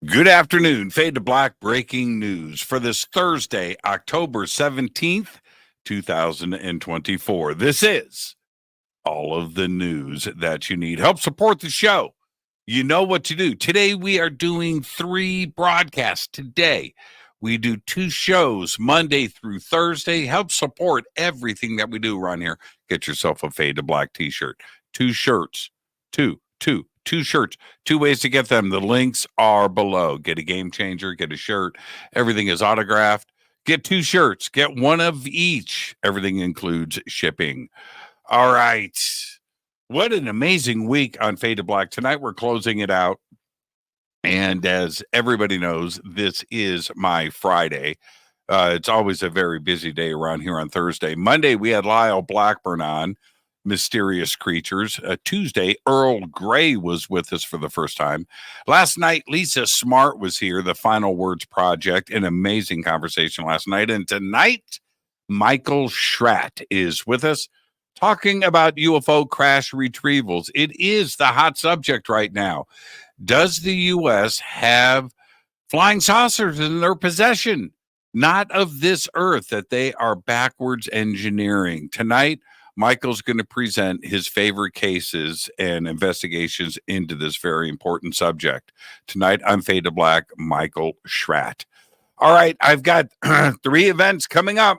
Good afternoon. Fade to Black breaking news for this Thursday, October 17th, 2024. This is all of the news that you need. Help support the show. You know what to do. Today we are doing 3 broadcasts. Today we do 2 shows, Monday through Thursday. Help support everything that we do around here. Get yourself a Fade to Black t-shirt. 2 shirts. Two shirts. 2 ways to get them. The links are below. Get a game changer, get a shirt. Everything is autographed. Get 2 shirts. Get one of each. Everything includes shipping. All right. What an amazing week on Fade to Black. Tonight we're closing it out. And as everybody knows, this is my Friday. It's always a very busy day around here on Thursday. Monday, we had Lyle Blackburn on. Mysterious Creatures. Tuesday, Earl Grey was with us for the first time. Last night, Lisa Smart was here, the Final Words Project. An amazing conversation last night. And tonight, Michael Schratt is with us talking about UFO crash retrievals. It is the hot subject right now. Does the U.S. have flying saucers in their possession? Not of this earth, that they are backwards engineering. Tonight, Michael's going to present his favorite cases and investigations into this very important subject. Tonight, I'm Fade to Black, Michael Schratt. All right, I've got 3 events coming up.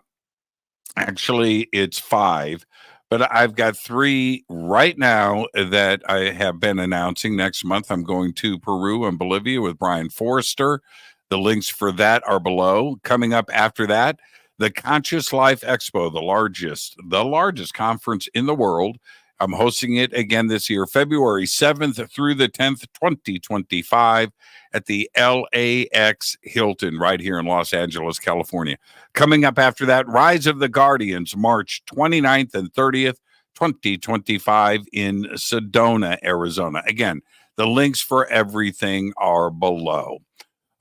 Actually, it's 5, but I've got 3 right now that I have been announcing. Next month, I'm going to Peru and Bolivia with Brian Forrester. The links for that are below. Coming up after that, the Conscious Life Expo, the largest conference in the world. I'm hosting it again this year, February 7th through the 10th, 2025, at the LAX Hilton right here in Los Angeles, California. Coming up after that, Rise of the Guardians, March 29th and 30th, 2025 in Sedona, Arizona. Again, the links for everything are below.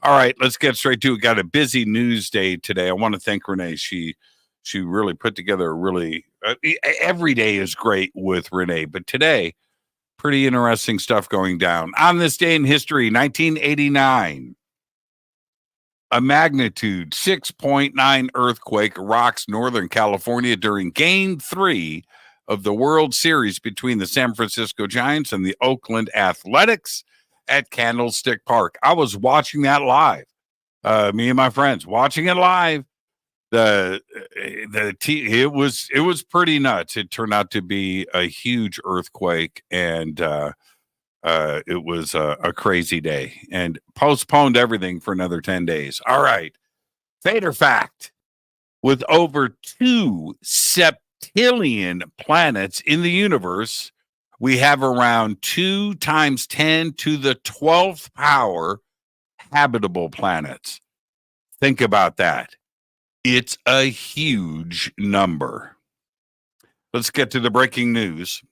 All right, let's get straight to it. Got a busy news day today. I want to thank Renee. She really put together a really every day is great with Renee, but today, pretty interesting stuff going down. On this day in history, 1989, a magnitude 6.9 earthquake rocks Northern California during Game 3 of the World Series between the San Francisco Giants and the Oakland Athletics at Candlestick Park. I was watching that live. Me and my friends watching it live. It was pretty nuts. It turned out to be a huge earthquake, and it was a crazy day, and postponed everything for another 10 days. All right, Fader fact: with over 2 septillion planets in the universe, we have around 2 times 10 to the 12th power habitable planets. Think about that. It's a huge number. Let's get to the breaking news.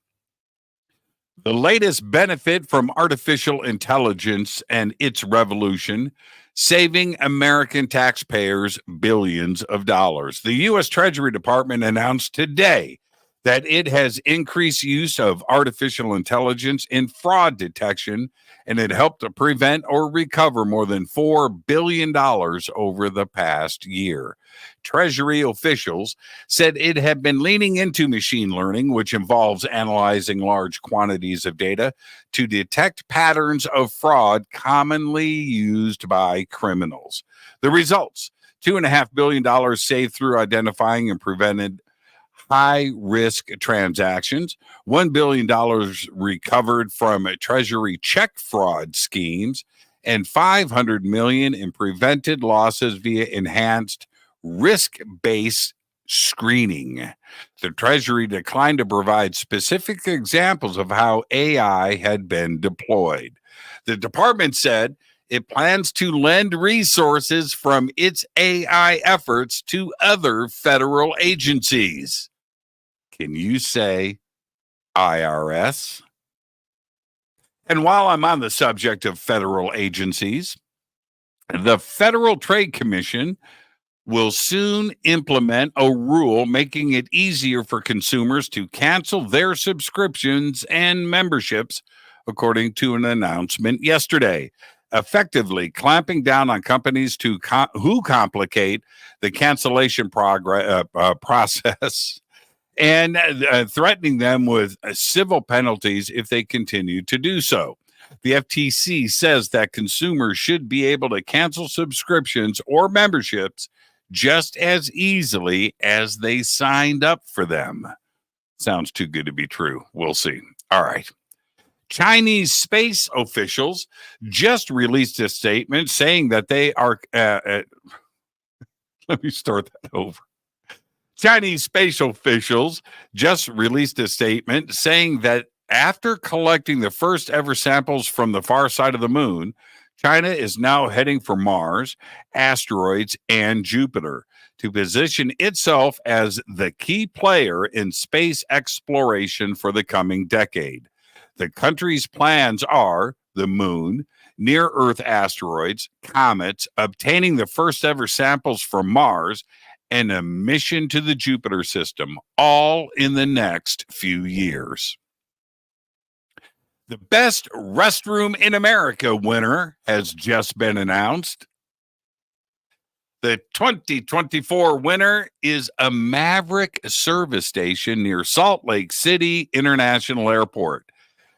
The latest benefit from artificial intelligence and its revolution, saving American taxpayers billions of dollars. The U.S. Treasury Department announced today that it has increased use of artificial intelligence in fraud detection, and it helped to prevent or recover more than $4 billion over the past year. Treasury officials said it had been leaning into machine learning, which involves analyzing large quantities of data to detect patterns of fraud commonly used by criminals. The results: $2.5 billion saved through identifying and prevented high-risk transactions, $1 billion recovered from Treasury check fraud schemes, and $500 million in prevented losses via enhanced risk-based screening. The Treasury declined to provide specific examples of how AI had been deployed. The department said it plans to lend resources from its AI efforts to other federal agencies. Can you say IRS? And while I'm on the subject of federal agencies, the Federal Trade Commission will soon implement a rule making it easier for consumers to cancel their subscriptions and memberships, according to an announcement yesterday. effectively clamping down on companies who complicate the cancellation process and threatening them with civil penalties if they continue to do so. The FTC says that consumers should be able to cancel subscriptions or memberships just as easily as they signed up for them. Sounds too good to be true. We'll see. All right. Chinese space officials just released a statement saying that they are. Let me start that over. Chinese space officials just released a statement saying that after collecting the first ever samples from the far side of the moon, China is now heading for Mars, asteroids, and Jupiter to position itself as the key player in space exploration for the coming decade. The country's plans are the moon, near-Earth asteroids, comets, obtaining the first ever samples from Mars, and a mission to the Jupiter system, all in the next few years. The best restroom in America winner has just been announced. The 2024 winner is a Maverick service station near Salt Lake City International Airport.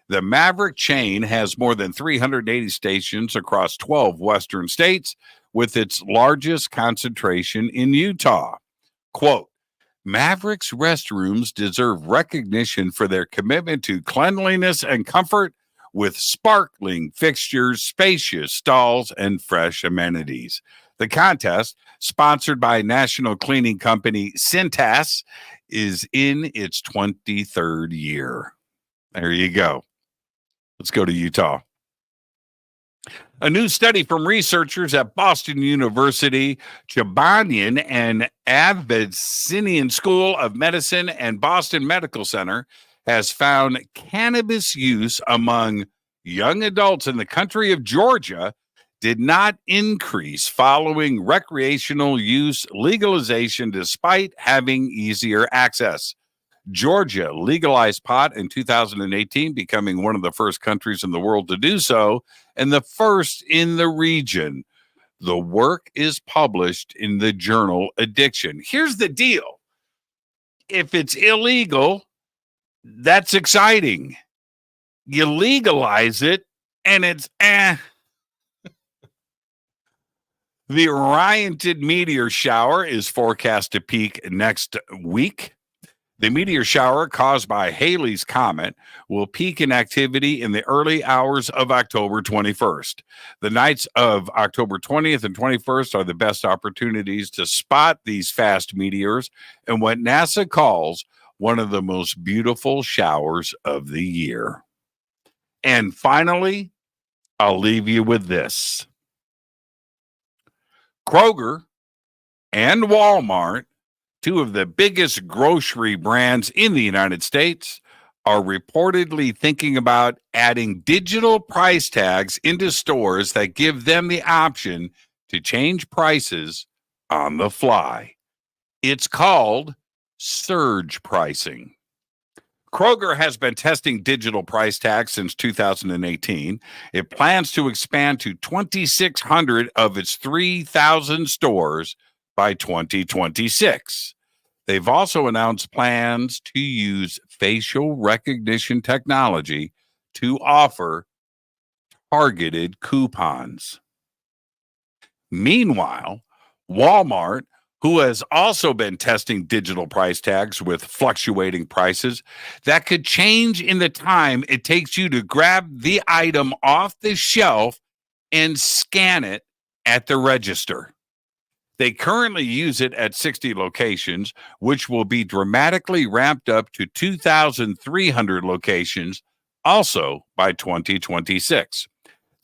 The Maverick chain has more than 380 stations across 12 western states, with its largest concentration in Utah. Quote, Maverick's restrooms deserve recognition for their commitment to cleanliness and comfort, with sparkling fixtures, spacious stalls, and fresh amenities. The contest, sponsored by national cleaning company Cintas, is in its 23rd year. There you go. Let's go to Utah. A new study from researchers at Boston University, Chobanian and Abyssinian School of Medicine and Boston Medical Center has found cannabis use among young adults in the country of Georgia did not increase following recreational use legalization despite having easier access. Georgia legalized pot in 2018, becoming one of the first countries in the world to do so, and the first in the region. The work is published in the journal Addiction. Here's the deal. If it's illegal, that's exciting. You legalize it, and it's The oriented meteor shower is forecast to peak next week. The meteor shower caused by Halley's Comet will peak in activity in the early hours of October 21st. The nights of October 20th and 21st are the best opportunities to spot these fast meteors and what NASA calls one of the most beautiful showers of the year. And finally, I'll leave you with this. Kroger and Walmart, two of the biggest grocery brands in the United States, are reportedly thinking about adding digital price tags into stores that give them the option to change prices on the fly. It's called surge pricing. Kroger has been testing digital price tags since 2018. It plans to expand to 2,600 of its 3,000 stores by 2026. They've also announced plans to use facial recognition technology to offer targeted coupons. Meanwhile, Walmart, who has also been testing digital price tags with fluctuating prices that could change in the time it takes you to grab the item off the shelf and scan it at the register. They currently use it at 60 locations, which will be dramatically ramped up to 2,300 locations, also by 2026.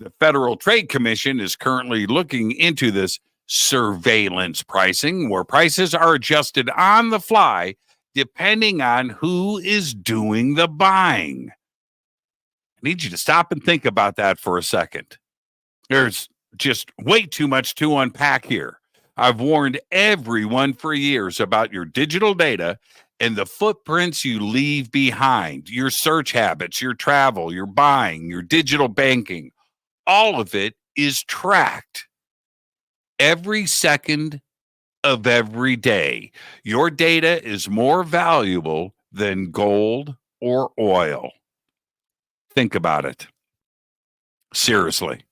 The Federal Trade Commission is currently looking into this surveillance pricing, where prices are adjusted on the fly depending on who is doing the buying. I need you to stop and think about that for a second. There's just way too much to unpack here. I've warned everyone for years about your digital data and the footprints you leave behind, your search habits, your travel, your buying, your digital banking. All of it is tracked every second of every day. Your data is more valuable than gold or oil. Think about it. Seriously.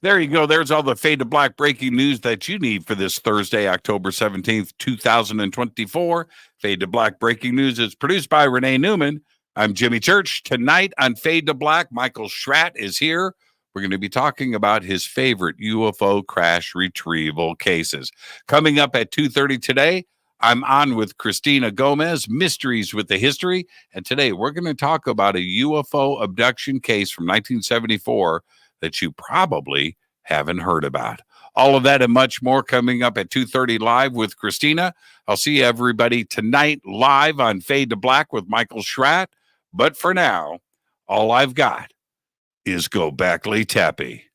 There you go. There's all the Fade to Black breaking news that you need for this Thursday, October 17th, 2024. Fade to Black breaking news is produced by Renee Neumann. I'm Jimmy Church. Tonight on Fade to Black, Michael Schratt is here. We're going to be talking about his favorite UFO crash retrieval cases. Coming up at 2:30 today, I'm on with Christina Gomez, Mysteries with the History. And today we're going to talk about a UFO abduction case from 1974 that you probably haven't heard about. All of that and much more coming up at 2:30 live with Christina. I'll see everybody tonight live on Fade to Black with Michael Schratt. But for now, all I've got is Go Backley Tappy.